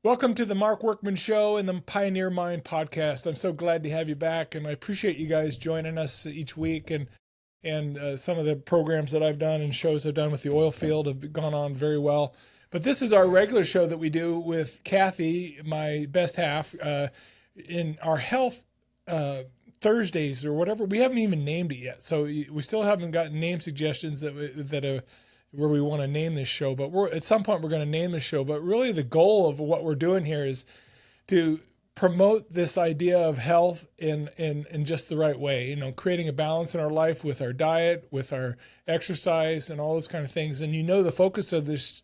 Welcome to the Mark Workman Show and the Pioneer Mind podcast. I'm so glad to have you back, and I appreciate you guys joining us each week. And some of the programs that I've done and shows I've done with the oil field have gone on very well. But this is our regular show that we do with Kathy, my best half, in our health Thursdays or whatever. We haven't even named it yet, so we still haven't gotten name suggestions where we want to name this show, but at some point we're going to name the show. But really the goal of what we're doing here is to promote this idea of health in just the right way, creating a balance in our life with our diet, with our exercise and all those kind of things. And the focus of these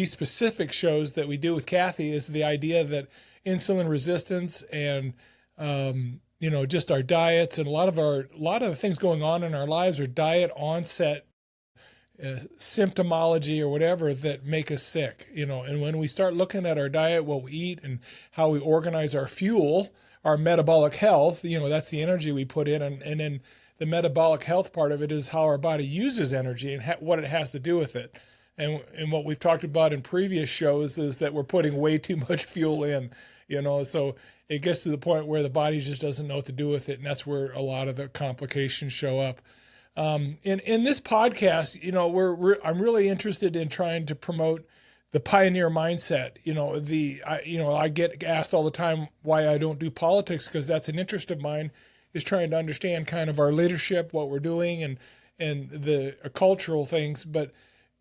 specific shows that we do with Kathy is the idea that insulin resistance and just our diets and a lot of the things going on in our lives are diet onset symptomology or whatever that make us sick, and when we start looking at our diet, what we eat and how we organize our fuel, our metabolic health, that's the energy we put in. And then the metabolic health part of it is how our body uses energy and what it has to do with it. And what we've talked about in previous shows is that we're putting way too much fuel in, so it gets to the point where the body just doesn't know what to do with it. And that's where a lot of the complications show up. In this podcast, I'm really interested in trying to promote the pioneer mindset. I get asked all the time why I don't do politics, because that's an interest of mine, is trying to understand kind of our leadership, what we're doing, and the cultural things. But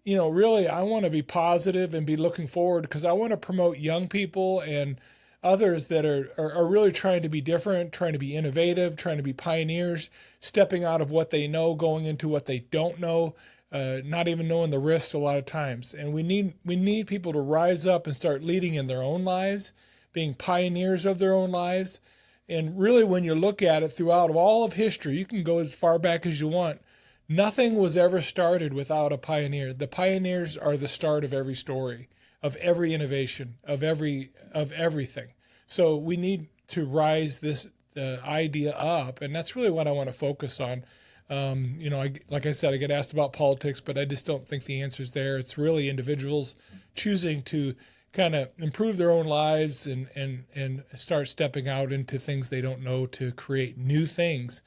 really, I want to be positive and be looking forward, because I want to promote young people and others that are really trying to be different, trying to be innovative, trying to be pioneers, stepping out of what they know, going into what they don't know, not even knowing the risks a lot of times. And we need people to rise up and start leading in their own lives, being pioneers of their own lives. And really, when you look at it throughout all of history, you can go as far back as you want. Nothing was ever started without a pioneer. The pioneers are the start of every story, of every innovation, of everything. So we need to rise this idea up, and that's really what I want to focus on. Like I said, I get asked about politics, but I just don't think the answer's there. It's really individuals choosing to kind of improve their own lives and start stepping out into things they don't know to create new things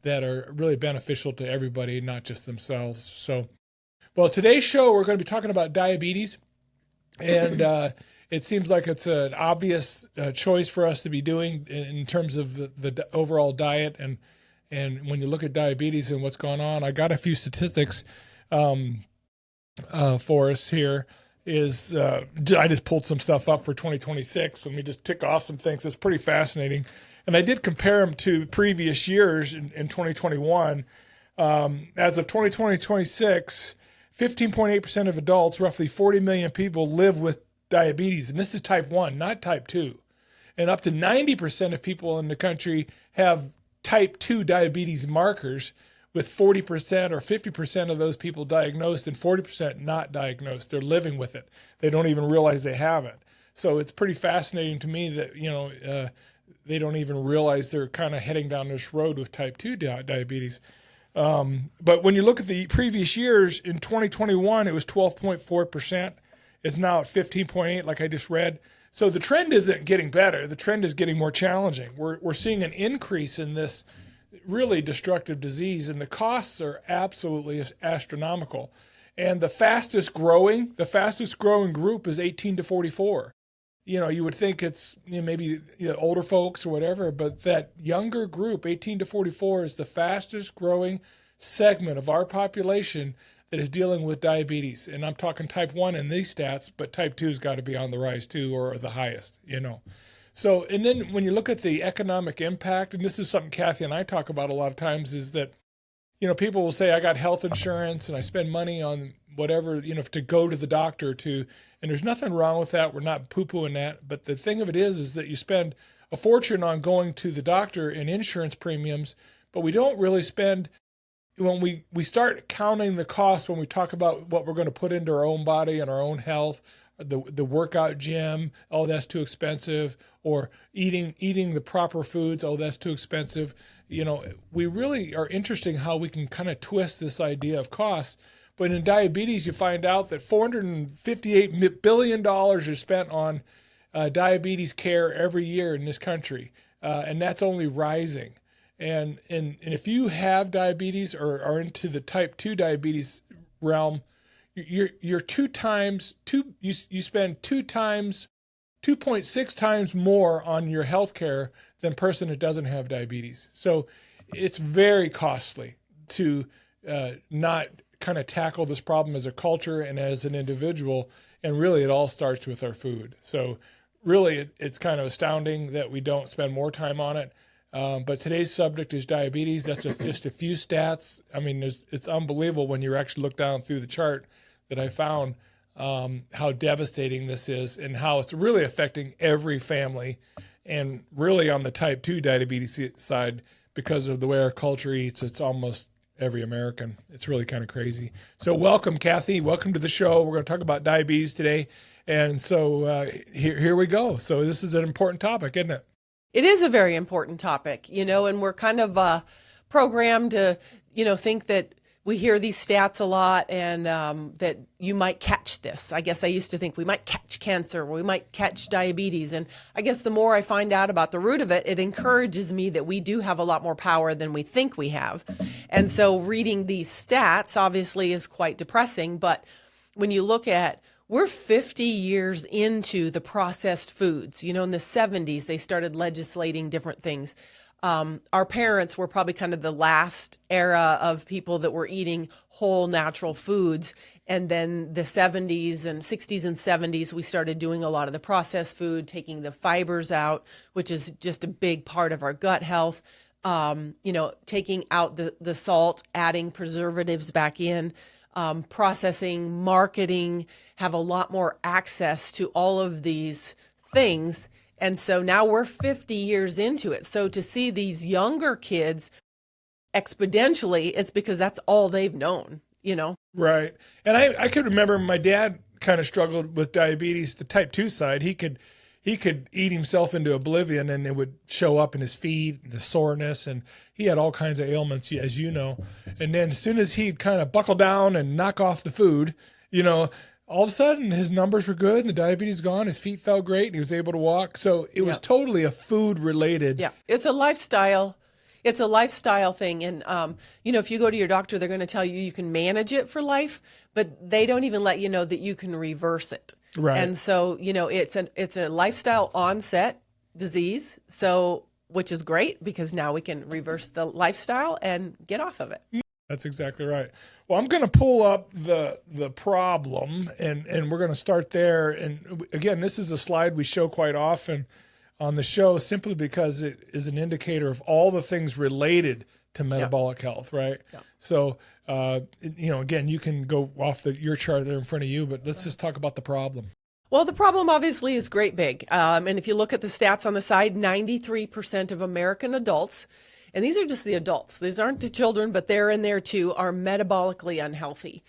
that are really beneficial to everybody, not just themselves. So, well, today's show, we're going to be talking about diabetes. And it seems like it's an obvious choice for us to be doing in terms of the overall diet. And when you look at diabetes and what's going on, I got a few statistics for us here. I just pulled some stuff up for 2026. Let me just tick off some things. It's pretty fascinating. And I did compare them to previous years in 2021. As of 2026, 15.8% of adults, roughly 40 million people, live with diabetes. And this is type 1, not type 2. And up to 90% of people in the country have type 2 diabetes markers, with 40% or 50% of those people diagnosed and 40% not diagnosed. They're living with it. They don't even realize they have it. So it's pretty fascinating to me that, they don't even realize they're kind of heading down this road with type 2 diabetes. But when you look at the previous years, in 2021, it was 12.4%. It's now at 15.8, like I just read. So the trend isn't getting better. The trend is getting more challenging. We're seeing an increase in this really destructive disease, and the costs are absolutely astronomical. And the fastest growing group is 18 to 44. You would think it's maybe older folks or whatever, but that younger group, 18 to 44, is the fastest growing segment of our population that is dealing with diabetes. And I'm talking type 1 in these stats, but type 2 has got to be on the rise too, or the highest, So, and then when you look at the economic impact, and this is something Kathy and I talk about a lot of times, is that, people will say, I got health insurance and I spend money on whatever, to go to the doctor and there's nothing wrong with that. We're not poo-pooing that. But the thing of it is that you spend a fortune on going to the doctor and insurance premiums, but we don't really spend, when we start counting the cost, when we talk about what we're going to put into our own body and our own health, the workout gym, oh, that's too expensive, or eating the proper foods, oh, that's too expensive. We really are interested in how we can kind of twist this idea of cost. But in diabetes, you find out that $458 billion is spent on diabetes care every year in this country. And that's only rising. And if you have diabetes or are into the type 2 diabetes realm, you spend 2.6 times more on your health care than a person that doesn't have diabetes. So it's very costly to not kind of tackle this problem as a culture and as an individual. And really, it all starts with our food. So really, it's kind of astounding that we don't spend more time on it. But today's subject is diabetes. That's just a few stats. I mean, it's unbelievable when you actually look down through the chart that I found, how devastating this is and how it's really affecting every family, and really on the type 2 diabetes side, because of the way our culture eats, it's almost every American. It's really kind of crazy. So welcome, Kathy. Welcome to the show. We're going to talk about diabetes today. And so here we go. So this is an important topic, isn't it? It is a very important topic, and we're kind of programmed to, think that we hear these stats a lot and that you might catch this. I guess I used to think we might catch cancer, or we might catch diabetes. And I guess the more I find out about the root of it, it encourages me that we do have a lot more power than we think we have. And so reading these stats obviously is quite depressing. But when you look at, we're 50 years into the processed foods. In the 70s, they started legislating different things. Our parents were probably kind of the last era of people that were eating whole natural foods. And then the 70s and 60s and 70s, we started doing a lot of the processed food, taking the fibers out, which is just a big part of our gut health. Taking out the salt, adding preservatives back in, processing, marketing, have a lot more access to all of these things. And so now we're 50 years into it. So to see these younger kids exponentially, it's because that's all they've known, Right. And I could remember my dad kind of struggled with diabetes, the type 2 side. He could eat himself into oblivion, and it would show up in his feet, the soreness, and he had all kinds of ailments, as you know. And then as soon as he'd kind of buckle down and knock off the food, all of a sudden his numbers were good and the diabetes gone. His feet felt great and he was able to walk. So it was totally a food related. Yeah. It's a lifestyle. It's a lifestyle thing. And, if you go to your doctor, they're going to tell you can manage it for life, but they don't even let you know that you can reverse it. Right. And so, it's a lifestyle onset disease. So, which is great because now we can reverse the lifestyle and get off of it. That's exactly right. Well, I'm going to pull up the problem and we're going to start there. And again, this is a slide we show quite often on the show simply because it is an indicator of all the things related to metabolic health, right? Yeah. So, again, you can go off your chart there in front of you, but let's just talk about the problem. Well, the problem obviously is great big. And if you look at the stats on the side, 93% of American adults, and these are just the adults, these aren't the children, but they're in there too, are metabolically unhealthy.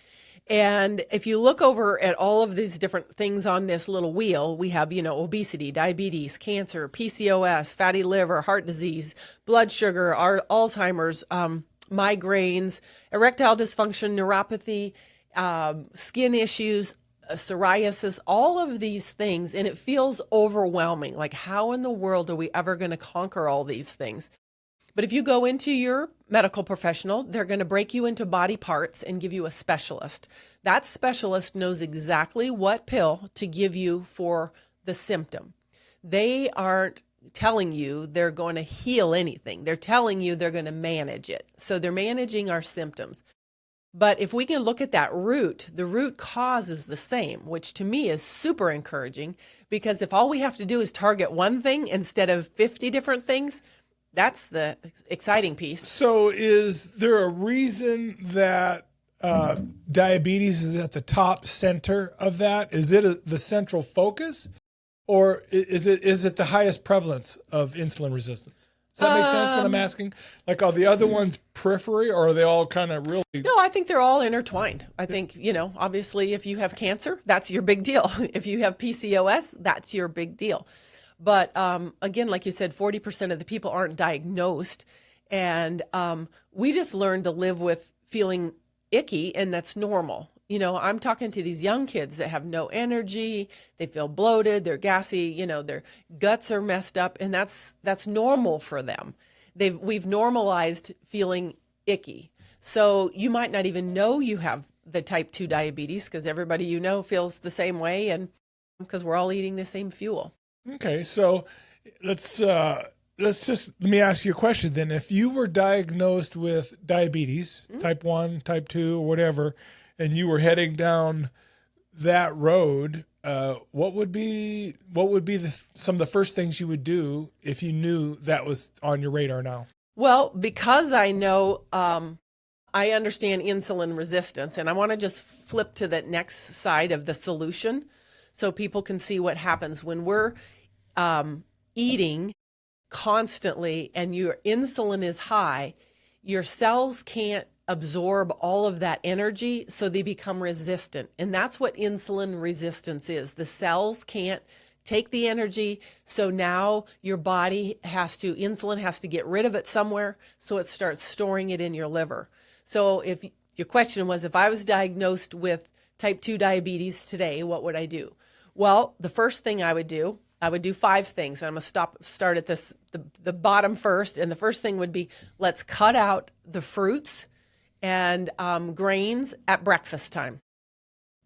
And if you look over at all of these different things on this little wheel, we have, obesity, diabetes, cancer, PCOS, fatty liver, heart disease, blood sugar, Alzheimer's, migraines, erectile dysfunction, neuropathy, skin issues, psoriasis, all of these things. And it feels overwhelming. Like, how in the world are we ever going to conquer all these things? But if you go into your medical professional, they're going to break you into body parts and give you a specialist. That specialist knows exactly what pill to give you for the symptom. They aren't telling you they're going to heal anything. They're telling you they're going to manage it. So they're managing our symptoms. But if we can look at that root, the root cause is the same, which to me is super encouraging, because if all we have to do is target one thing instead of 50 different things, that's the exciting piece. So is there a reason that diabetes is at the top center of that? Is it the central focus, or is it the highest prevalence of insulin resistance? Does that make sense what I'm asking? Like, are the other ones periphery, or are they all kind of really? No, I think they're all intertwined. I think, obviously if you have cancer, that's your big deal. If you have PCOS, that's your big deal. But again, like you said, 40% of the people aren't diagnosed. And we just learned to live with feeling icky, and that's normal. I'm talking to these young kids that have no energy, they feel bloated, they're gassy, their guts are messed up, and that's normal for them. We've normalized feeling icky. So you might not even know you have the type 2 diabetes because everybody feels the same way, and because we're all eating the same fuel. Okay, so let me ask you a question then. If you were diagnosed with diabetes, type 1, type 2, or whatever, and you were heading down that road, what would be some of the first things you would do if you knew that was on your radar now? Well, because I know, I understand insulin resistance, and I want to just flip to the next side of the solution so people can see what happens when we're eating constantly and your insulin is high. Your cells can't absorb all of that energy, so they become resistant. And that's what insulin resistance is. The cells can't take the energy, so now your body insulin has to get rid of it somewhere, so it starts storing it in your liver. So if your question was, if I was diagnosed with type 2 diabetes today, what would I do? Well, the first thing I would do 5 things. And I'm going to start at the bottom first. And the first thing would be, let's cut out the fruits and grains at breakfast time,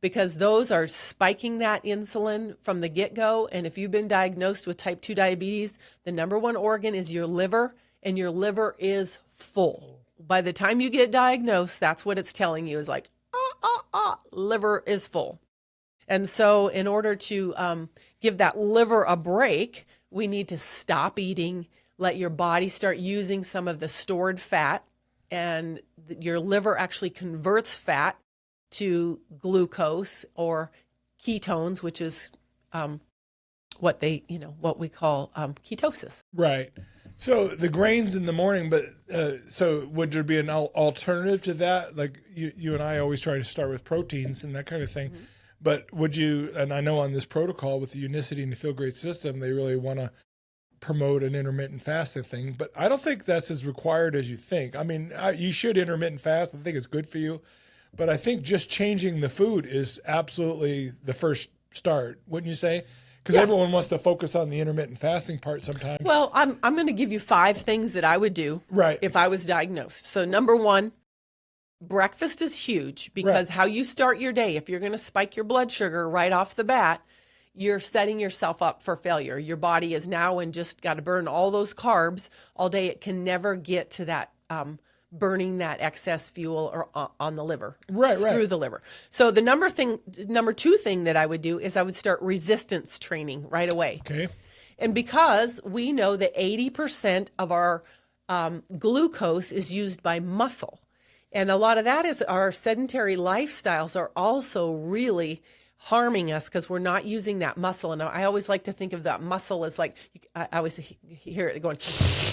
because those are spiking that insulin from the get-go. And if you've been diagnosed with type 2 diabetes, the number one organ is your liver, and your liver is full. By the time you get diagnosed, that's what it's telling you, is like, liver is full. And so in order to give that liver a break, we need to stop eating, let your body start using some of the stored fat, and your liver actually converts fat to glucose or ketones, which is what we call ketosis. Right. So the grains in the morning, but so would there be an alternative to that? Like you and I always try to start with proteins and that kind of thing. Mm-hmm. But would you, and I know on this protocol with the Unicity and the Feel Great system, they really want to promote an intermittent fasting thing, but I don't think that's as required as you think. I mean, you should intermittent fast. I think it's good for you, but I think just changing the food is absolutely the first start, wouldn't you say? Because everyone wants to focus on the intermittent fasting part sometimes. Well, I'm going to give you 5 things that I would do if I was diagnosed. So number 1, breakfast is huge, because how you start your day, if you're going to spike your blood sugar right off the bat, you're setting yourself up for failure. Your body is now and just got to burn all those carbs all day. It can never get to that burning that excess fuel or on the liver, through the liver. So the number 2 thing that I would do is I would start resistance training right away. Okay. And because we know that 80% of our glucose is used by muscle, and a lot of that is our sedentary lifestyles are also really harming us because we're not using that muscle. And I always like to think of that muscle as like, I always hear it going,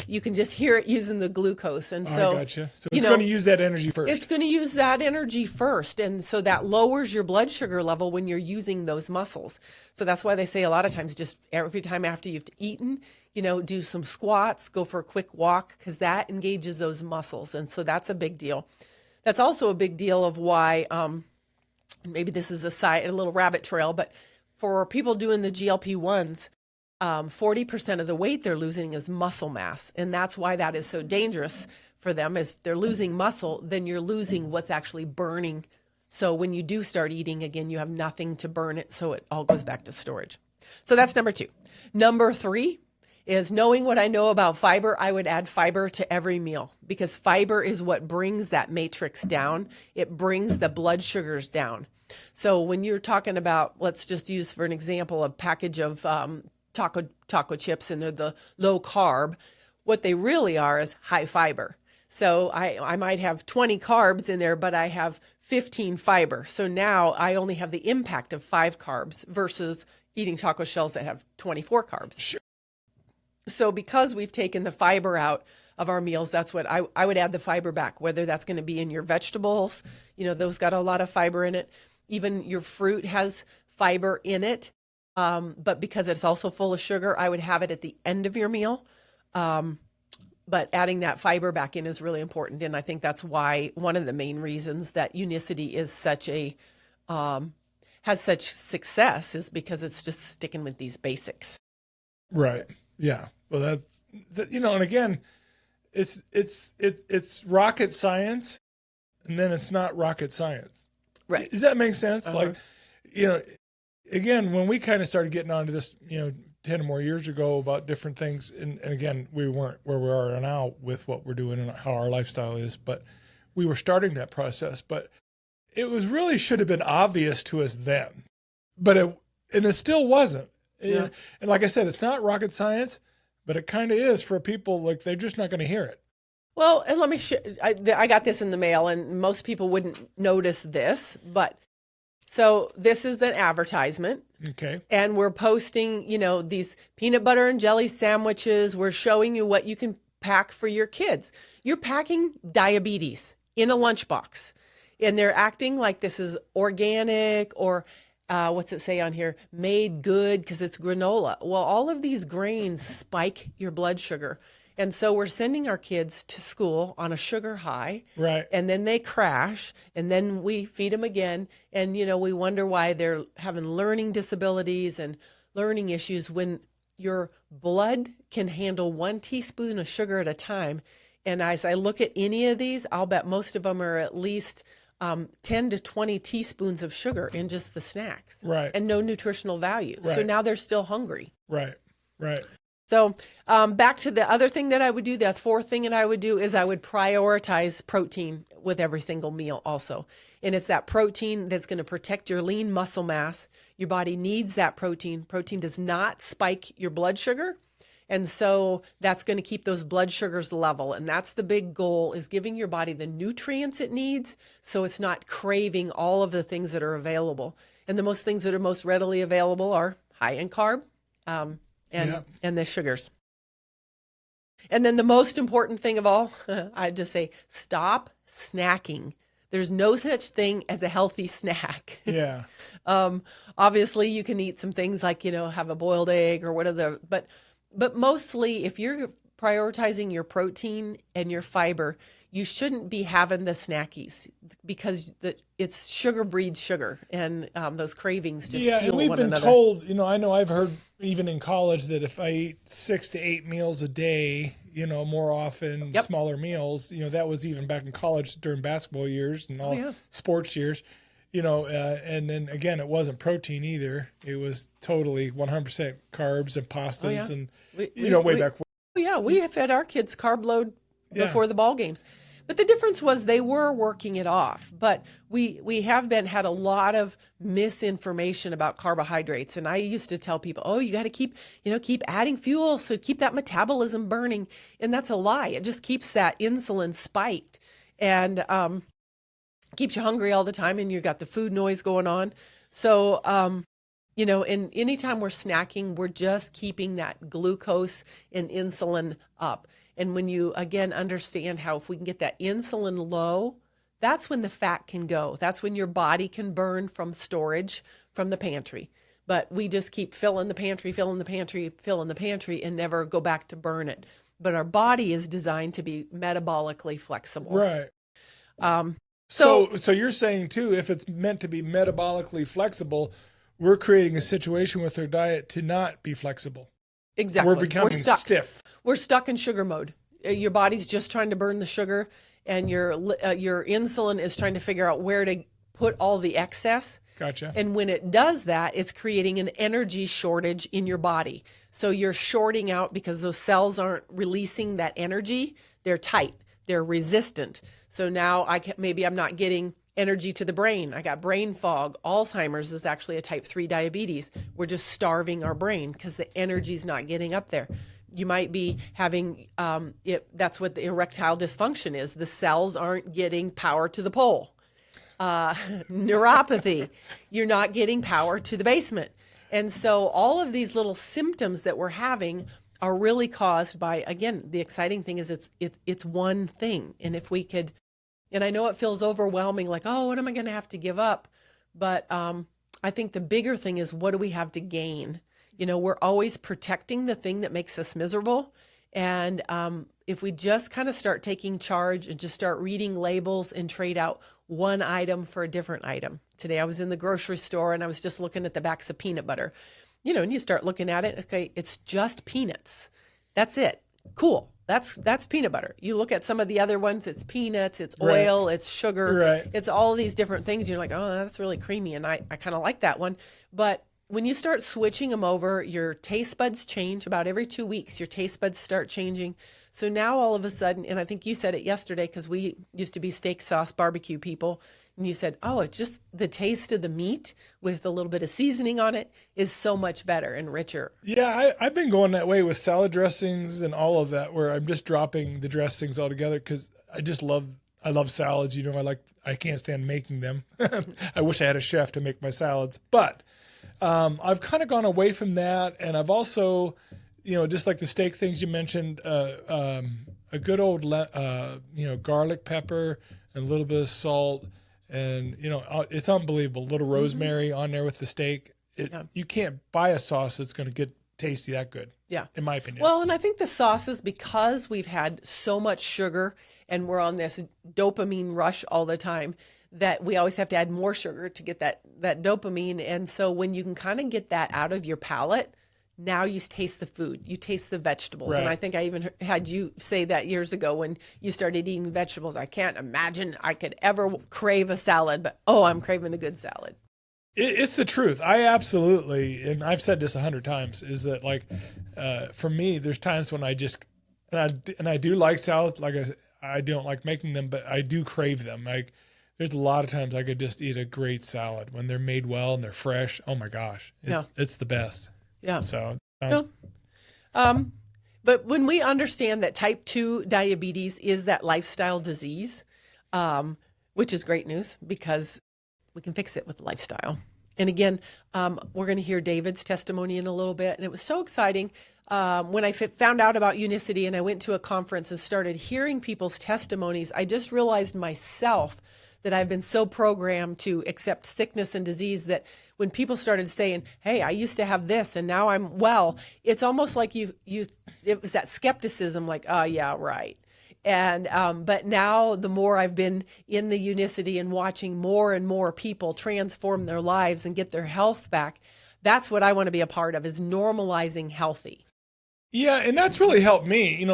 you can just hear it using the glucose. And so, I gotcha. So it's going to use that energy first. It's going to use that energy first. And so that lowers your blood sugar level when you're using those muscles. So that's why they say a lot of times, just every time after you've eaten, do some squats, go for a quick walk, because that engages those muscles. And so that's a big deal. That's also a big deal of why, maybe this is a little rabbit trail, but for people doing the GLP-1s, 40% of the weight they're losing is muscle mass. And that's why that is so dangerous for them, is they're losing muscle, then you're losing what's actually burning. So when you do start eating again, you have nothing to burn it. So it all goes back to storage. So that's number 2. Number 3 is, knowing what I know about fiber, I would add fiber to every meal, because fiber is what brings that matrix down. It brings the blood sugars down. So when you're talking about, let's just use for an example, a package of taco chips, and they're the low carb, what they really are is high fiber. So I might have 20 carbs in there, but I have 15 fiber. So now I only have the impact of 5 carbs versus eating taco shells that have 24 carbs. Sure. So because we've taken the fiber out of our meals, that's what I would add the fiber back, whether that's going to be in your vegetables, those got a lot of fiber in it. Even your fruit has fiber in it. But because it's also full of sugar, I would have it at the end of your meal. but adding that fiber back in is really important. And I think that's why one of the main reasons that Unicity is such a, has such success is because it's just sticking with these basics. Right. Yeah. Well, that and again, it's rocket science, and then it's not rocket science. Right. Does that make sense? Uh-huh. Like, again, when we kind of started getting onto this, 10 or more years ago about different things, and again, we weren't where we are now with what we're doing and how our lifestyle is, but we were starting that process. But it was really should have been obvious to us then, but it still wasn't. Yeah. And like I said, it's not rocket science, but it kind of is for people. Like, they're just not going to hear it. Well, and let me I got this in the mail, and most people wouldn't notice this, but so this is an advertisement. Okay. And we're posting, these peanut butter and jelly sandwiches. We're showing you what you can pack for your kids. You're packing diabetes in a lunchbox, and they're acting like this is organic or what's it say on here? Made good because it's granola. Well, all of these grains spike your blood sugar. And so we're sending our kids to school on a sugar high. Right. And then they crash, and then we feed them again. And, we wonder why they're having learning disabilities and learning issues when your blood can handle 1 teaspoon of sugar at a time. And as I look at any of these, I'll bet most of them are at least 10 to 20 teaspoons of sugar in just the snacks. Right. And no nutritional value. Right. So now they're still hungry. Right. Right. So back to the other thing that I would do, the fourth thing that I would do is I would prioritize protein with every single meal also. And it's that protein that's going to protect your lean muscle mass. Your body needs that protein. Protein does not spike your blood sugar. And so that's going to keep those blood sugars level. And that's the big goal, is giving your body the nutrients it needs so it's not craving all of the things that are available. And the most things that are most readily available are high in carb, and the sugars. And then the most important thing of all, I just say, stop snacking. There's no such thing as a healthy snack. Yeah. Obviously, you can eat some things like, have a boiled egg or whatever. But mostly, if you're prioritizing your protein and your fiber, you shouldn't be having the snackies because it's sugar breeds sugar, and those cravings just fuel and we've one been another. told, I know I've heard even in college that if I eat 6 to 8 meals a day, more often, Yep. smaller meals, that was even back in college during basketball years and all sports years, and then again, it wasn't protein either. It was totally 100% carbs and pastas and, way back. We have fed our kids carb load before the ball games. But the difference was they were working it off. But we have had a lot of misinformation about carbohydrates. And I used to tell people, you got to keep adding fuel, so keep that metabolism burning. And that's a lie. It just keeps that insulin spiked and keeps you hungry all the time, and you got the food noise going on. So, and anytime we're snacking, we're just keeping that glucose and insulin up. And when you, again, understand how if we can get that insulin low, that's when the fat can go. That's when your body can burn from storage from the pantry. But we just keep filling the pantry, and never go back to burn it. But our body is designed to be metabolically flexible. Right. So you're saying, too, if it's meant to be metabolically flexible, we're creating a situation with our diet to not be flexible. Exactly. We're becoming stiff. We're stuck in sugar mode. Your body's just trying to burn the sugar, and your insulin is trying to figure out where to put all the excess. Gotcha. And when it does that, it's creating an energy shortage in your body. So you're shorting out because those cells aren't releasing that energy. They're tight. They're resistant. So now I'm not getting energy to the brain. I got brain fog. Alzheimer's is actually a type 3 diabetes. We're just starving our brain because the energy's not getting up there. You might be having, that's what the erectile dysfunction is. The cells aren't getting power to the pole. Neuropathy, you're not getting power to the basement. And so all of these little symptoms that we're having are really caused by, again, the exciting thing is it's one thing. And if we could, and I know it feels overwhelming, like, what am I going to have to give up? But I think the bigger thing is, what do we have to gain? We're always protecting the thing that makes us miserable. And if we just kind of start taking charge and just start reading labels and trade out one item for a different item. Today I was in the grocery store and I was just looking at the backs of peanut butter. And you start looking at it, okay, it's just peanuts. That's it. Cool. That's peanut butter. You look at some of the other ones, it's peanuts, it's oil, it's sugar, it's all these different things. You're like, oh, that's really creamy. And I kind of like that one. But when you start switching them over, your taste buds change about every 2 weeks. Your taste buds start changing. So now all of a sudden, and I think you said it yesterday, because we used to be steak sauce barbecue people, and you said, oh, it's just the taste of the meat with a little bit of seasoning on it is so much better and richer. Yeah, I've been going that way with salad dressings and all of that, where I'm just dropping the dressings altogether because I love salads. I can't stand making them. I wish I had a chef to make my salads, but I've kind of gone away from that, and I've also, just like the steak things you mentioned, a good old garlic pepper and a little bit of salt. And, it's unbelievable. A little rosemary on there with the steak. You can't buy a sauce that's going to get tasty that good. Yeah. In my opinion. Well, and I think the sauces, because we've had so much sugar and we're on this dopamine rush all the time, that we always have to add more sugar to get that dopamine. And so when you can kind of get that out of your palate, now you taste the food, you taste the vegetables. Right. And I think I even had you say that years ago when you started eating vegetables. I can't imagine I could ever crave a salad, but I'm craving a good salad. It's the truth. I absolutely, and I've said this 100 times, is that for me, there's times when I just, and I do like salads. Like I don't like making them, but I do crave them. There's a lot of times I could just eat a great salad when they're made well and they're fresh. Oh my gosh, it's the best. Yeah. So, but when we understand that type 2 diabetes is that lifestyle disease, which is great news because we can fix it with lifestyle. And again, we're going to hear David's testimony in a little bit. And it was so exciting when I found out about Unicity and I went to a conference and started hearing people's testimonies. I just realized myself that I've been so programmed to accept sickness and disease that when people started saying, hey, I used to have this and now I'm well, it's almost like it was that skepticism, like, oh yeah, right. And, but now the more I've been in the Unicity and watching more and more people transform their lives and get their health back, that's what I want to be a part of, is normalizing healthy. Yeah, and that's really helped me,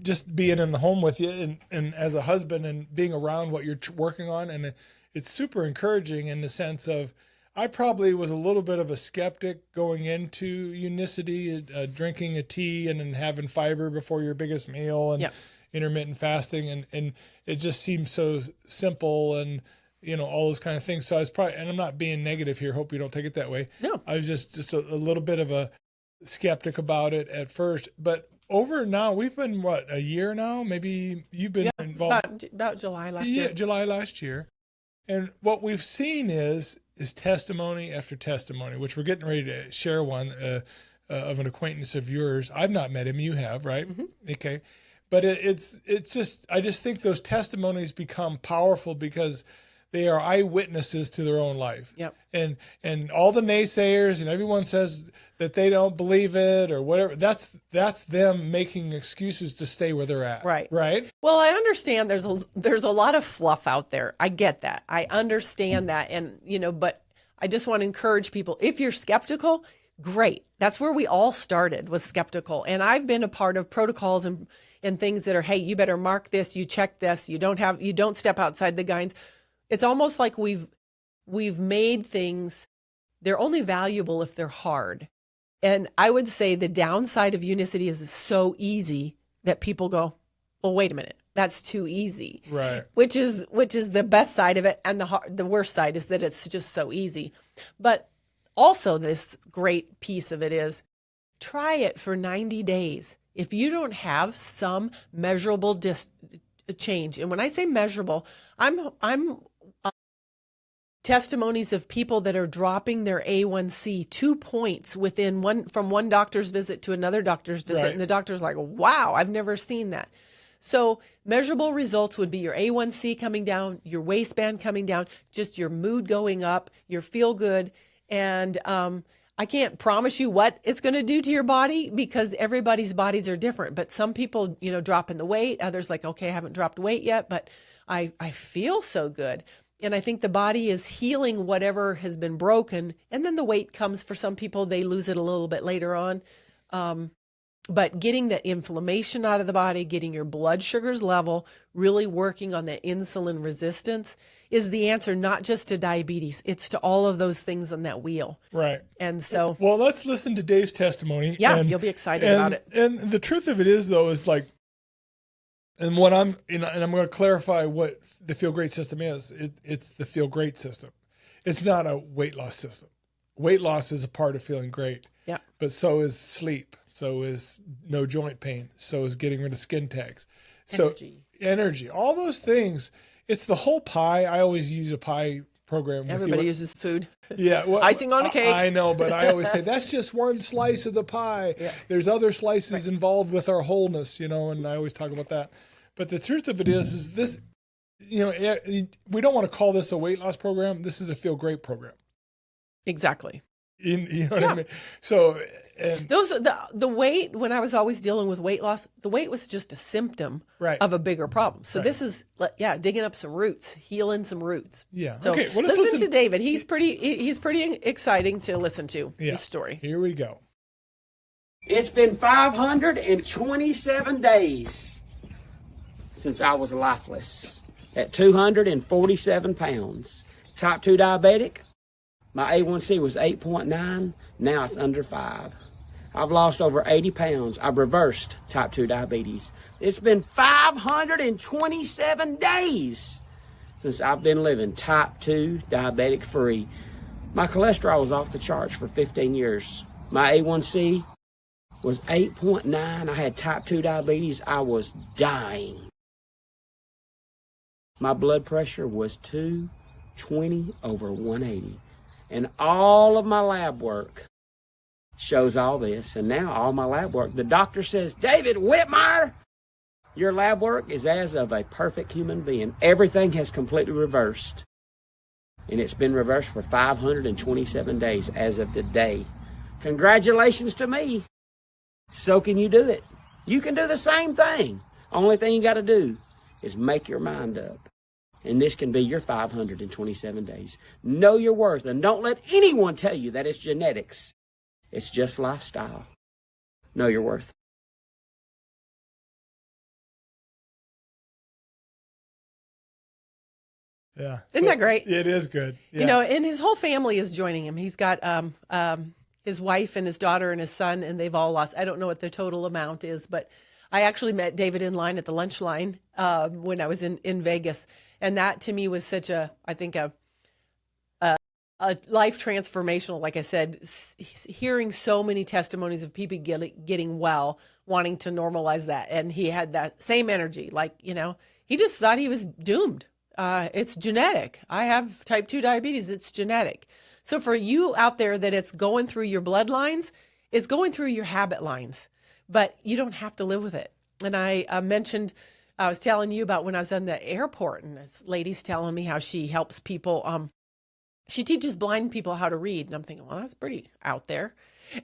just being in the home with you and as a husband and being around what you're working on. And it's super encouraging in the sense of I probably was a little bit of a skeptic going into Unicity, drinking a tea and then having fiber before your biggest meal and intermittent fasting. And it just seemed so simple and, all those kind of things. So I was and I'm not being negative here. Hope you don't take it that way. No. I was just a little bit of a skeptic about it at first, but over now we've been a year now, maybe you've been involved about July last year. July last year, and what we've seen is testimony after testimony, which we're getting ready to share one of an acquaintance of yours. I've not met him, you have, right? Mm-hmm. Okay, but it's just, I just think those testimonies become powerful because they are eyewitnesses to their own life. Yep. And all the naysayers and everyone says that they don't believe it or whatever, that's them making excuses to stay where they're at. Right. Right? Well, I understand there's a lot of fluff out there. I get that. I understand that. And, but I just want to encourage people, if you're skeptical, great. That's where we all started, was skeptical. And I've been a part of protocols and things that are, hey, you better mark this, you check this, you don't step outside the guidelines. It's almost like we've made things, they're only valuable if they're hard. And I would say the downside of Unicity is it's so easy that people go, well, wait a minute, that's too easy. Right. Which is the best side of it. And the worst side is that it's just so easy. But also this great piece of it is try it for 90 days. If you don't have some measurable change, and when I say measurable, I'm testimonies of people that are dropping their A1C 2 points from one doctor's visit to another doctor's visit. Right. And the doctor's like, wow, I've never seen that. So measurable results would be your A1C coming down, your waistband coming down, just your mood going up, your feel good. And I can't promise you what it's going to do to your body because everybody's bodies are different. But some people, dropping the weight, others like, okay, I haven't dropped weight yet, but I feel so good. And I think the body is healing whatever has been broken. And then the weight comes for some people, they lose it a little bit later on. But getting the inflammation out of the body, getting your blood sugars level, really working on the insulin resistance is the answer, not just to diabetes. It's to all of those things on that wheel. Right. And so, well, let's listen to Dave's testimony. Yeah, you'll be excited about it. And the truth of it is, though, is like, and what I'm, and I'm going to clarify what the Feel Great system is. It's the Feel Great system. It's not a weight loss system. Weight loss is a part of feeling great. Yeah. But so is sleep. So is no joint pain. So is getting rid of skin tags. So energy, all those things. It's the whole pie. I always use a pie program. Everybody uses food. Yeah. Well, icing on a cake. I know, but I always say that's just one slice of the pie. Yeah. There's other slices involved with our wholeness, and I always talk about that. But the truth of it is this, we don't want to call this a weight loss program. This is a Feel Great program. Exactly. You know what I mean? So, and the weight, when I was always dealing with weight loss, the weight was just a symptom of a bigger problem. So this is, digging up some roots, healing some roots. Yeah. So okay. Well, listen to David. He's pretty exciting to listen to, his story. Here we go. It's been 527 days since I was lifeless at 247 pounds. Type 2 diabetic. My A1C was 8.9. Now it's under 5. I've lost over 80 pounds. I've reversed type 2 diabetes. It's been 527 days since I've been living type 2 diabetic free. My cholesterol was off the charts for 15 years. My A1C was 8.9. I had type 2 diabetes. I was dying. My blood pressure was 220/180. And all of my lab work shows all this. And now all my lab work, the doctor says, David Whitmeyer, your lab work is as of a perfect human being. Everything has completely reversed. And it's been reversed for 527 days as of today. Congratulations to me. So can you do it. You can do the same thing. Only thing you got to do is make your mind up. And this can be your 527 days. Know your worth, and don't let anyone tell you that it's genetics. It's just lifestyle. Know your worth. Yeah. Isn't that great? It is good. Yeah. And his whole family is joining him. He's got his wife and his daughter and his son, and they've all lost. I don't know what the total amount is, but I actually met David in line at the lunch line when I was in Vegas. And that to me was such a life transformational. Like I said, hearing so many testimonies of people getting well, wanting to normalize that. And he had that same energy. He just thought he was doomed. It's genetic. I have type 2 diabetes. It's genetic. So for you out there that it's going through your bloodlines, it's going through your habit lines, but you don't have to live with it. And I was telling you about when I was in the airport, and this lady's telling me how she helps people. She teaches blind people how to read. And I'm thinking, well, that's pretty out there.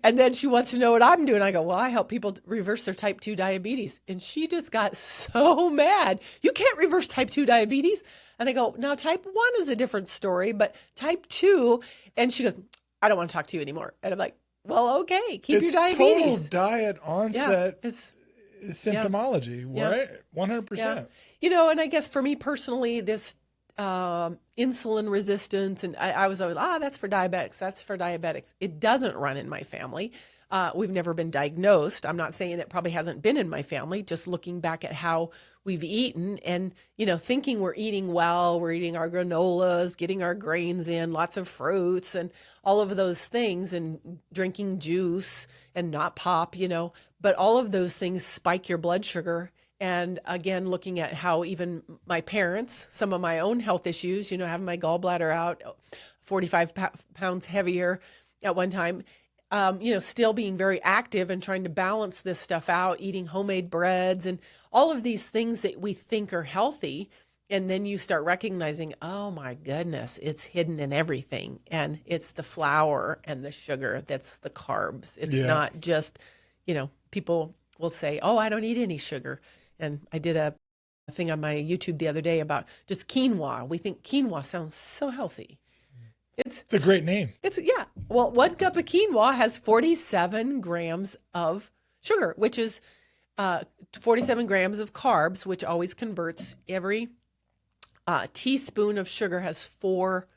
And then she wants to know what I'm doing. I go, well, I help people reverse their type 2 diabetes. And she just got so mad. You can't reverse type 2 diabetes. And I go, now type 1 is a different story, but type 2. And she goes, I don't want to talk to you anymore. And I'm like, well, okay, keep your diabetes. It's total diet onset. Yeah, it's symptomology, right? 100%. Yeah. And I guess for me personally, this insulin resistance, and I was always, that's for diabetics. That's for diabetics. It doesn't run in my family. We've never been diagnosed. I'm not saying it probably hasn't been in my family, just looking back at how we've eaten and, thinking we're eating well, we're eating our granolas, getting our grains in, lots of fruits and all of those things, and drinking juice and not pop, but all of those things spike your blood sugar. And again, looking at how even my parents, some of my own health issues, having my gallbladder out, 45 pounds heavier at one time, still being very active and trying to balance this stuff out, eating homemade breads and all of these things that we think are healthy. And then you start recognizing, oh my goodness, it's hidden in everything. And it's the flour and the sugar that's the carbs. It's not just, people will say, oh, I don't eat any sugar. And I did a thing on my YouTube the other day about just quinoa. We think quinoa sounds so healthy. It's a great name. Well, 1 cup of quinoa has 47 grams of sugar, which is 47 grams of carbs, which always converts. Every teaspoon of sugar has 4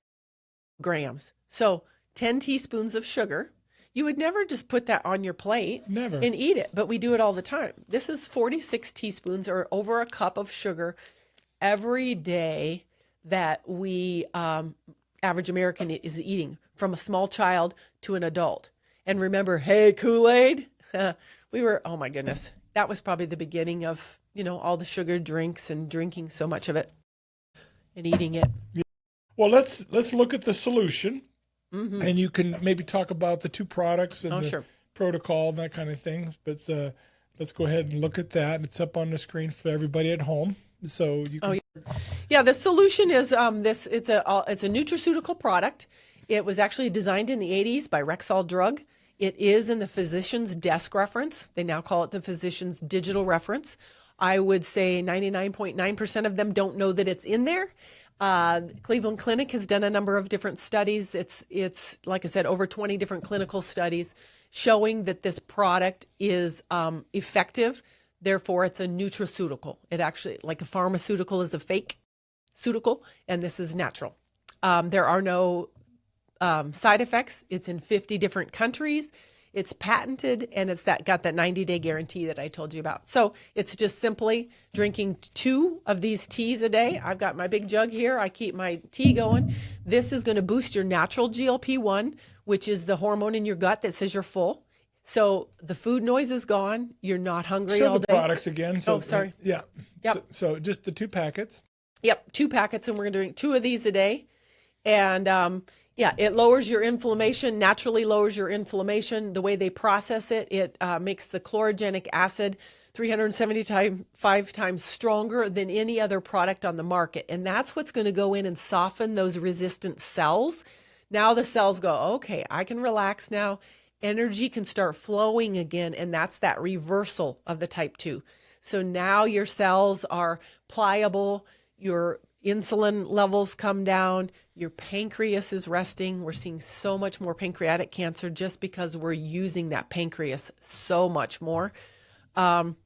grams. So 10 teaspoons of sugar. You would never just put that on your plate Never. and eat it, but we do it all the time. This is 46 teaspoons or over a cup of sugar every day that we, average American is eating, from a small child to an adult. And remember, hey, Kool-Aid, oh my goodness, that was probably the beginning of, all the sugar drinks and drinking so much of it and eating it. Well, let's look at the solution, and you can maybe talk about the 2 products and the protocol and that kind of thing. But let's go ahead and look at that. It's up on the screen for everybody at home, so you can. Yeah, the solution is this. It's a nutraceutical product. It was actually designed in the 80s by Rexall Drug. It is in the physician's desk reference. They now call it the physician's digital reference. I would say 99.9% of them don't know that it's in there. Cleveland Clinic has done a number of different studies. It's like I said, over 20 different clinical studies showing that this product is effective. Therefore, it's a nutraceutical. It actually, like a pharmaceutical is a fake ceutical, and this is natural. There are no side effects. It's in 50 different countries. It's patented, and it's got that 90-day guarantee that I told you about. So it's just simply drinking 2 of these teas a day. I've got my big jug here. I keep my tea going. This is going to boost your natural GLP-1, which is the hormone in your gut that says you're full. So the food noise is gone. You're not hungry all day. Show the products again. So, sorry. Yeah. Yep. So just the 2 packets. Yep, 2 packets, and we're doing 2 of these a day. And it lowers your inflammation, naturally lowers your inflammation. The way they process it, it makes the chlorogenic acid 375 times stronger than any other product on the market. And that's what's going to go in and soften those resistant cells. Now the cells go, okay, I can relax now. Energy can start flowing again, and that's that reversal of the type 2. So now your cells are pliable, your insulin levels come down, your pancreas is resting. We're seeing so much more pancreatic cancer just because we're using that pancreas so much more. And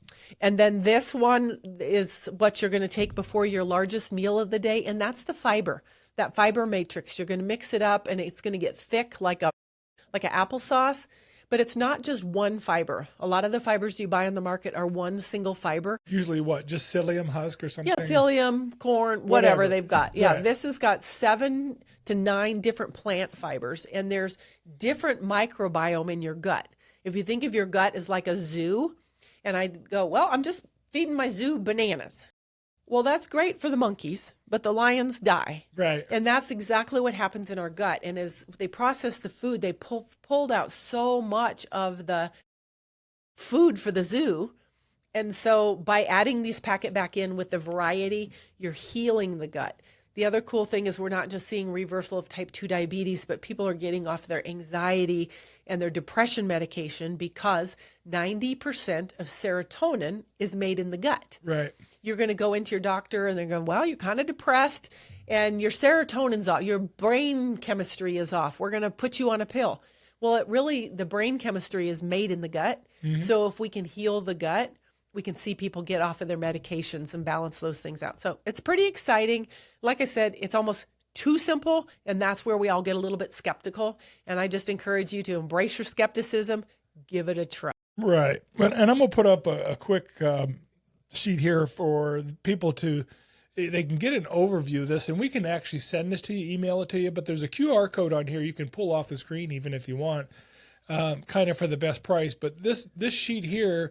then this one is what you're going to take before your largest meal of the day, and that's the fiber, that fiber matrix. You're going to mix it up, and it's going to get thick like an applesauce. But it's not just one fiber. A lot of the fibers you buy on the market are one single fiber. Usually what? Just psyllium husk or something? Yeah, psyllium, corn, whatever they've got. Yeah, Right. This has got 7 to 9 different plant fibers, and there's different microbiome in your gut. If you think of your gut as like a zoo, and I go, well, I'm just feeding my zoo bananas. Well, that's great for the monkeys, but the lions die. Right. And that's exactly what happens in our gut. And as they process the food, they pulled out so much of the food for the zoo. And so by adding these packet back in with the variety, you're healing the gut. The other cool thing is we're not just seeing reversal of type 2 diabetes, but people are getting off their anxiety and their depression medication because 90% of serotonin is made in the gut. Right. You're going to go into your doctor and they're going, well, you're kind of depressed and your serotonin's off. Your brain chemistry is off. We're going to put you on a pill. Well, the brain chemistry is made in the gut. Mm-hmm. So if we can heal the gut, we can see people get off of their medications and balance those things out. So it's pretty exciting. Like I said, it's almost too simple, and that's where we all get a little bit skeptical. And I just encourage you to embrace your skepticism, give it a try. Right. And I'm going to put up a quick sheet here for people they can get an overview of this, and we can actually send this to you, email it to you, but there's a QR code on here you can pull off the screen even if you want, kind of for the best price. But this sheet here,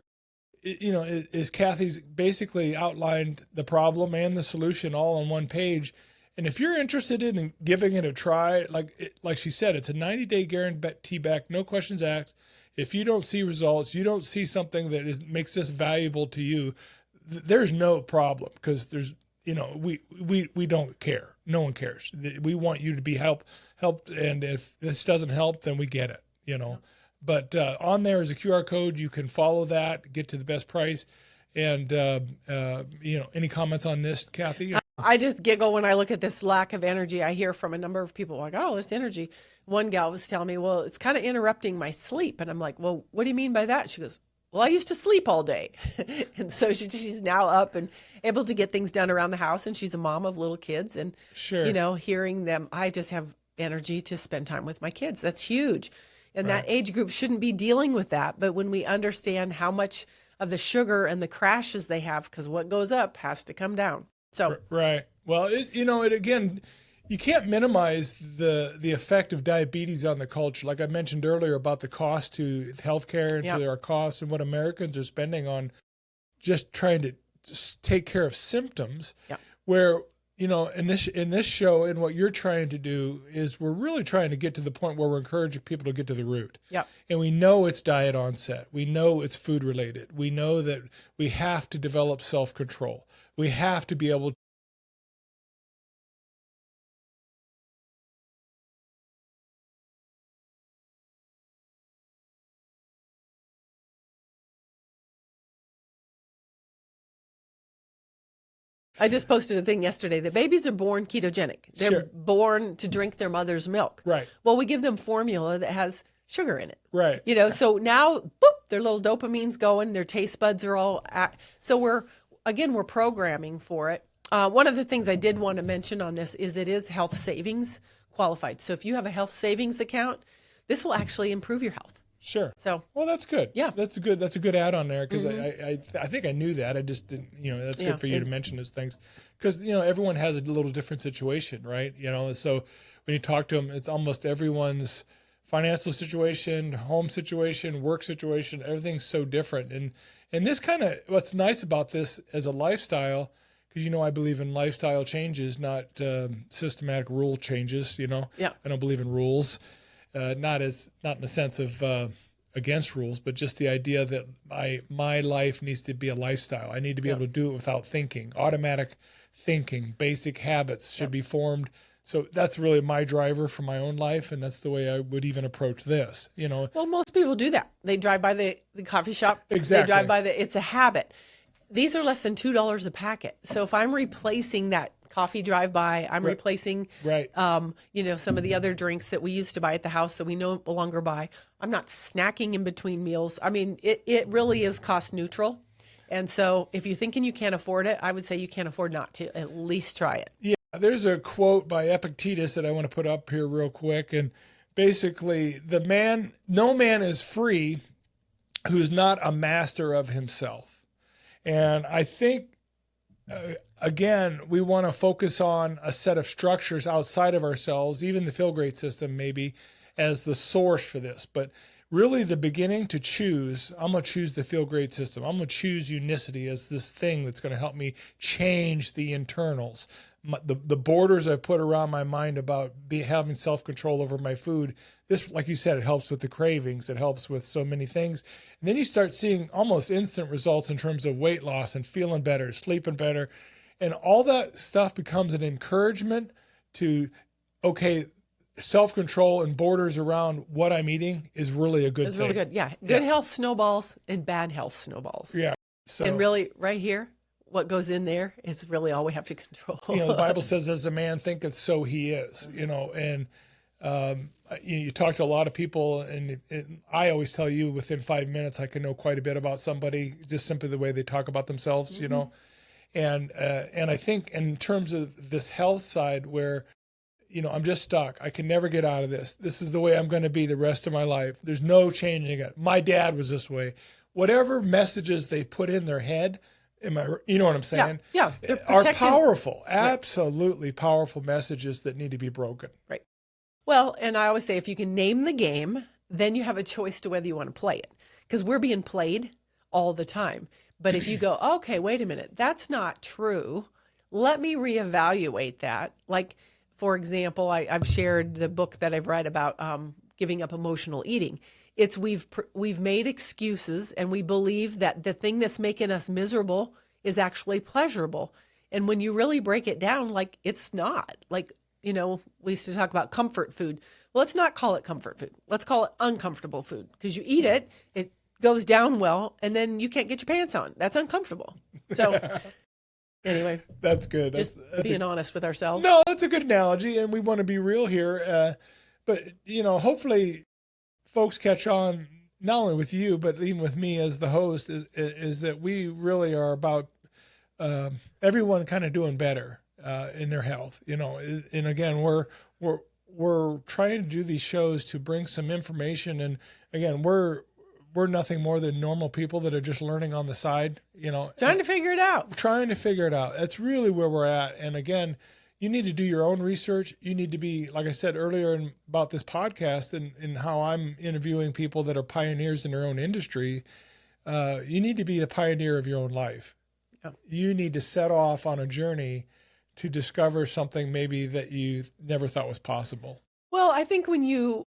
is Kathy's basically outlined the problem and the solution all on one page. And if you're interested in giving it a try, like she said, it's a 90-day guarantee back, no questions asked. If you don't see results, you don't see something that makes this valuable to you, there's no problem because we don't care. No one cares. We want you to be helped, and if this doesn't help, then we get it, But on there is a QR code. You can follow that, get to the best price. And, any comments on this, Kathy? I just giggle when I look at this lack of energy. I hear from a number of people like, oh, this energy. One gal was telling me, well, it's kind of interrupting my sleep. And I'm like, well, what do you mean by that? She goes, well, I used to sleep all day. And so she's now up and able to get things done around the house. And she's a mom of little kids. And, sure. Hearing them, I just have energy to spend time with my kids. That's huge. And that age group shouldn't be dealing with that. But when we understand how much of the sugar and the crashes they have, because what goes up has to come down. So right. Well, again, you can't minimize the effect of diabetes on the culture. Like I mentioned earlier about the cost to healthcare and to our costs and what Americans are spending on just trying to take care of symptoms. Yeah. Where in this show and what you're trying to do is we're really trying to get to the point where we're encouraging people to get to the root. Yeah. And we know it's diet onset. We know it's food related. We know that we have to develop self-control. We have to be able to I just posted a thing yesterday that babies are born ketogenic. They're born to drink their mother's milk. Right. Well, we give them formula that has sugar in it. Right. So now, boop, their little dopamine's going, their taste buds are all so we're programming for it. One of the things I did want to mention on this is it is health savings qualified. So if you have a health savings account, this will actually improve your health. Sure. So well, that's good. Yeah, that's a good add on there because I think I knew that. I just didn't. That's good for you to mention those things because everyone has a little different situation, right? So when you talk to them, it's almost everyone's financial situation, home situation, work situation. Everything's so different, and this kind of what's nice about this as a lifestyle. Because I believe in lifestyle changes, not systematic rule changes. Yeah. I don't believe in rules. Not in the sense of against rules, but just the idea that my life needs to be a lifestyle. I need to be able to do it without thinking. Automatic thinking, basic habits should be formed. So that's really my driver for my own life, and that's the way I would even approach this. Well, most people do that. They drive by the coffee shop. Exactly. They drive by it's a habit. These are less than $2 a packet. So if I'm replacing that coffee drive-by, I'm replacing, some of the other drinks that we used to buy at the house that we no longer buy. I'm not snacking in between meals. I mean, it really is cost neutral. And so if you're thinking you can't afford it, I would say you can't afford not to at least try it. Yeah, there's a quote by Epictetus that I want to put up here real quick. And basically, no man is free who's not a master of himself. And I think, again, we want to focus on a set of structures outside of ourselves, even the Feel Great system maybe, as the source for this. But really the beginning to choose, I'm going to choose the Feel Great system. I'm going to choose Unicity as this thing that's going to help me change the internals. The borders I put around my mind about having self-control over my food. This, like you said, it helps with the cravings. It helps with so many things. And then you start seeing almost instant results in terms of weight loss and feeling better, sleeping better. And all that stuff becomes an encouragement to, self-control and borders around what I'm eating is really a good thing. It's really good. Yeah. Good health snowballs and bad health snowballs. Yeah. So, and really right here, what goes in there is really all we have to control. The Bible says, as a man thinketh, so he is, and you talk to a lot of people, and I always tell you within 5 minutes, I can know quite a bit about somebody, just simply the way they talk about themselves, and I think in terms of this health side where, I'm just stuck. I can never get out of this. This is the way I'm going to be the rest of my life. There's no changing it. My dad was this way. Whatever messages they put in their head, you know what I'm saying? Yeah. Are powerful, absolutely powerful messages that need to be broken. Right. Well, and I always say if you can name the game, then you have a choice to whether you want to play it. Because we're being played all the time. But if you go, okay, wait a minute, that's not true. Let me reevaluate that. Like, for example, I've shared the book that I've read about giving up emotional eating. It's we've made excuses and we believe that the thing that's making us miserable is actually pleasurable. And when you really break it down, like it's not. Like, we used to talk about comfort food. Well, let's not call it comfort food. Let's call it uncomfortable food, because you eat it, it goes down well, and then you can't get your pants on. That's uncomfortable. So anyway, that's good. Just being honest with ourselves. No, that's a good analogy, and we want to be real here. But hopefully, folks catch on not only with you, but even with me as the host. Is that we really are about everyone kind of doing better in their health. And again, we're trying to do these shows to bring some information, and again, we're nothing more than normal people that are just learning on the side, trying to figure it out. That's really where we're at. And again, you need to do your own research. You need to be, like I said earlier about this podcast and how I'm interviewing people that are pioneers in their own industry. You need to be the pioneer of your own life. Yeah. You need to set off on a journey to discover something maybe that you never thought was possible. Well, I think when you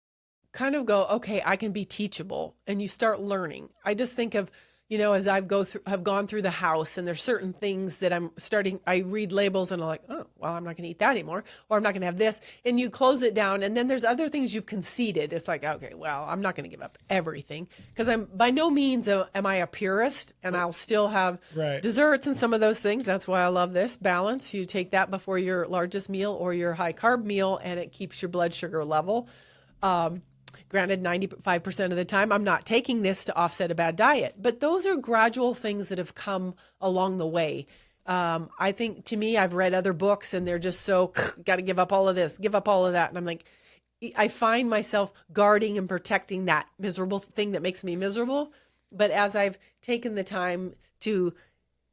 kind of go, okay, I can be teachable, and you start learning. I just think of, as have gone through the house, and there's certain things that I read labels and I'm like, oh, well, I'm not going to eat that anymore, or I'm not going to have this. And you close it down. And then there's other things you've conceded. It's like, okay, well, I'm not going to give up everything, because I'm by no means am I a purist, and I'll still have desserts and some of those things. That's why I love this balance. You take that before your largest meal or your high carb meal, and it keeps your blood sugar level. Granted, 95% of the time, I'm not taking this to offset a bad diet, but those are gradual things that have come along the way. I think, to me, I've read other books, and they're just so, got to give up all of this, give up all of that. And I'm like, I find myself guarding and protecting that miserable thing that makes me miserable. But as I've taken the time to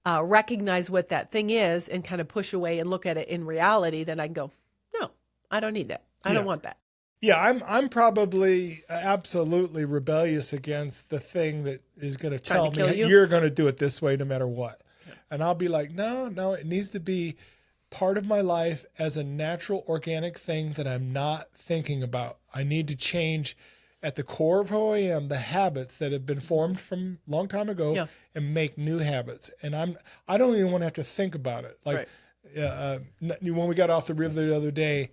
recognize what that thing is and kind of push away and look at it in reality, then I can go, no, I don't need that. I don't want that. Yeah, I'm probably absolutely rebellious against the thing that is going to tell me you're going to do it this way no matter what. Yeah. And I'll be like, no, it needs to be part of my life as a natural, organic thing that I'm not thinking about. I need to change at the core of who I am, the habits that have been formed from a long time ago, and make new habits. And I don't even want to have to think about it. Like when we got off the river the other day,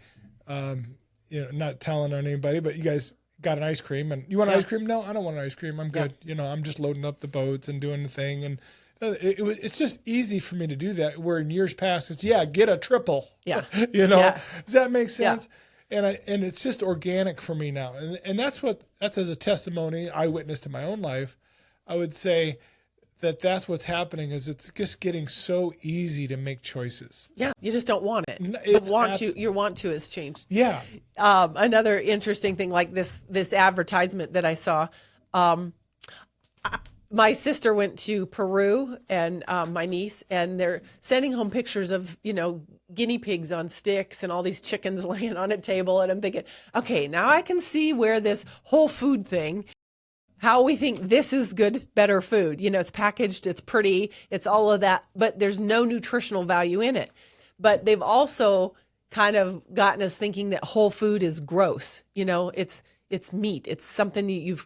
not telling on anybody, but you guys got an ice cream, and you want ice cream? No, I don't want an ice cream. I'm good. I'm just loading up the boats and doing the thing. And it's just easy for me to do that. Where in years past, it's get a triple. Yeah. Does that make sense? Yeah. And it's just organic for me now. And that's as a testimony I witnessed in my own life. I would say that's what's happening is it's just getting so easy to make choices. Yeah, you just don't want it. Your want to has changed. Yeah. Another interesting thing, like this advertisement that I saw, my sister went to Peru, and my niece, and they're sending home pictures of, guinea pigs on sticks and all these chickens laying on a table. And I'm thinking, okay, now I can see where this whole food thing, how we think this is good, better food. It's packaged, it's pretty, it's all of that, but there's no nutritional value in it. But they've also kind of gotten us thinking that whole food is gross. It's meat. It's something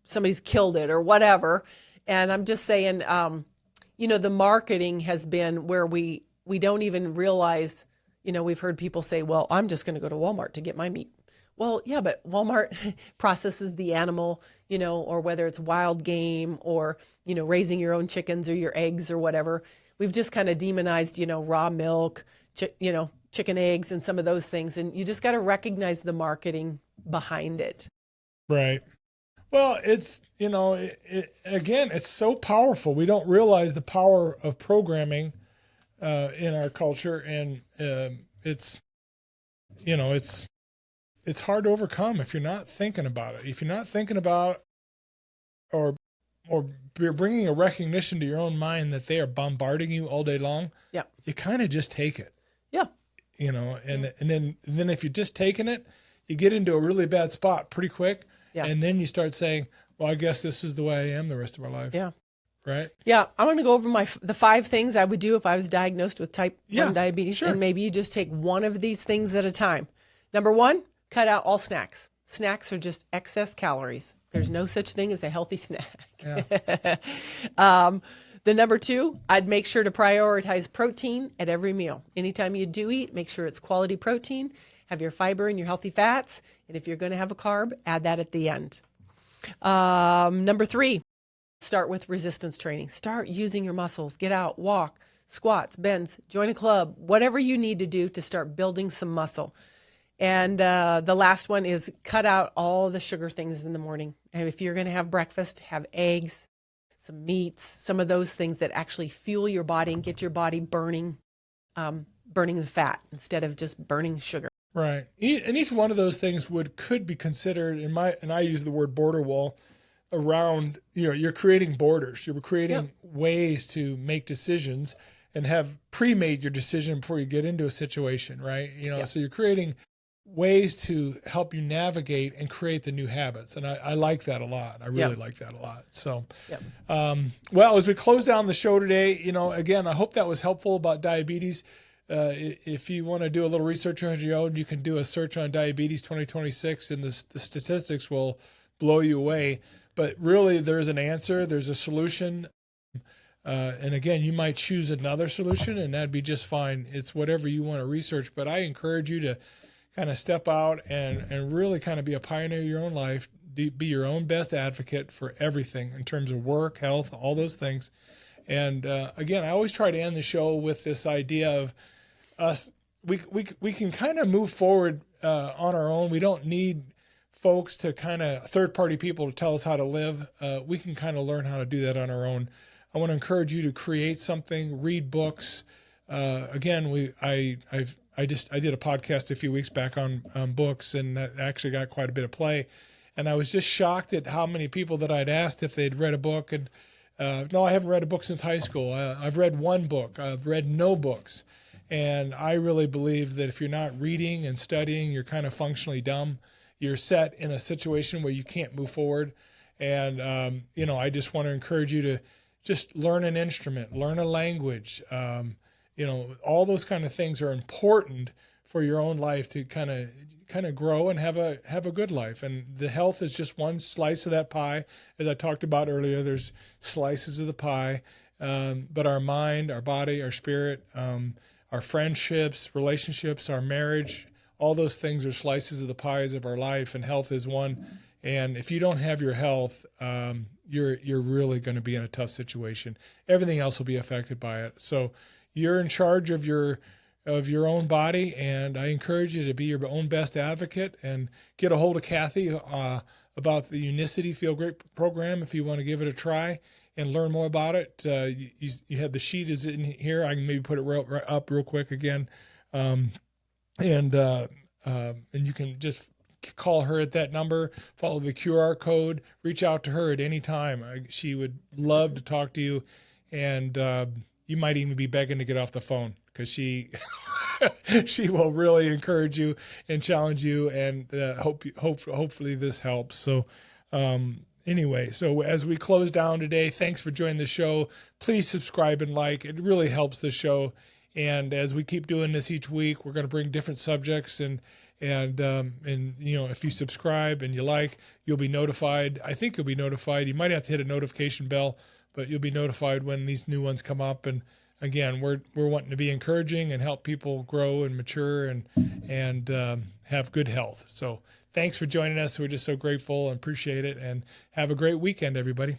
somebody's killed it or whatever. And I'm just saying, the marketing has been where we don't even realize, we've heard people say, well, I'm just going to go to Walmart to get my meat. Well, yeah, but Walmart processes the animal, or whether it's wild game or, raising your own chickens or your eggs or whatever. We've just kind of demonized, raw milk, chicken eggs and some of those things. And you just got to recognize the marketing behind it. Right. Well, it's, again, it's so powerful. We don't realize the power of programming in our culture. And it's hard to overcome if you're not thinking about it. If you're not thinking about or you're bringing a recognition to your own mind that they are bombarding you all day long, you kind of just take it. Yeah. And then if you're just taking it, you get into a really bad spot pretty quick. Yeah. And then you start saying, well, I guess this is the way I am the rest of my life. Yeah. Right? Yeah. I'm going to go over the 5 things I would do if I was diagnosed with type 1 diabetes. Sure. And maybe you just take one of these things at a time. Number 1, cut out all snacks. Snacks are just excess calories. There's no such thing as a healthy snack. Yeah. The number 2, I'd make sure to prioritize protein at every meal. Anytime you do eat, make sure it's quality protein, have your fiber and your healthy fats, and if you're going to have a carb, add that at the end. Number 3, start with resistance training. Start using your muscles. Get out, walk, squats, bends, join a club, whatever you need to do to start building some muscle. And the last one is cut out all the sugar things in the morning. And if you're going to have breakfast, have eggs, some meats, some of those things that actually fuel your body and get your body burning the fat instead of just burning sugar. Right. And each one of those things could be considered, and I use the word border wall, around, you're creating borders. You're creating ways to make decisions and have pre-made your decision before you get into a situation, right? So you're creating ways to help you navigate and create the new habits. And I like that a lot. I really like that a lot. So, well, as we close down the show today, again, I hope that was helpful about diabetes. If you want to do a little research on your own, you can do a search on diabetes 2026 and the statistics will blow you away. But really, there's an answer. There's a solution. And again, you might choose another solution and that'd be just fine. It's whatever you want to research. But I encourage you to kind of step out and really kind of be a pioneer of your own life, be your own best advocate for everything in terms of work, health, all those things. And again, I always try to end the show with this idea of us, we can kind of move forward on our own. We don't need folks to kind of third-party people to tell us how to live. We can kind of learn how to do that on our own. I want to encourage you to create something, read books. Again, I did a podcast a few weeks back on books, and that actually got quite a bit of play. And I was just shocked at how many people that I'd asked if they'd read a book. And no, I haven't read a book since high school. I've read one book. I've read no books. And I really believe that if you're not reading and studying, you're kind of functionally dumb. You're set in a situation where you can't move forward. And, I just want to encourage you to just learn an instrument, learn a language. All those kind of things are important for your own life to kind of grow and have a good life. And the health is just one slice of that pie. As I talked about earlier, there's slices of the pie, but our mind, our body, our spirit, our friendships, relationships, our marriage, all those things are slices of the pies of our life, and health is one. And if you don't have your health, you're really going to be in a tough situation. Everything else will be affected by it. So you're in charge of your own body, and I encourage you to be your own best advocate and get a hold of Kathy about the Unicity Feel Great program if you want to give it a try and learn more about it. You have the sheet is in here. I can maybe put it up real quick again, and you can just call her at that number, follow the QR code, reach out to her at any time. She would love to talk to you, and you might even be begging to get off the phone because she will really encourage you and challenge you, and hopefully this helps. So anyway, so as we close down today, thanks for joining the show. Please subscribe and like. It really helps the show. And as we keep doing this each week, we're going to bring different subjects, and if you subscribe and you like, you'll be notified. I think you'll be notified. You might have to hit a notification bell, but you'll be notified when these new ones come up. And again, we're wanting to be encouraging and help people grow and mature and have good health. So thanks for joining us. We're just so grateful and appreciate it. And have a great weekend, everybody.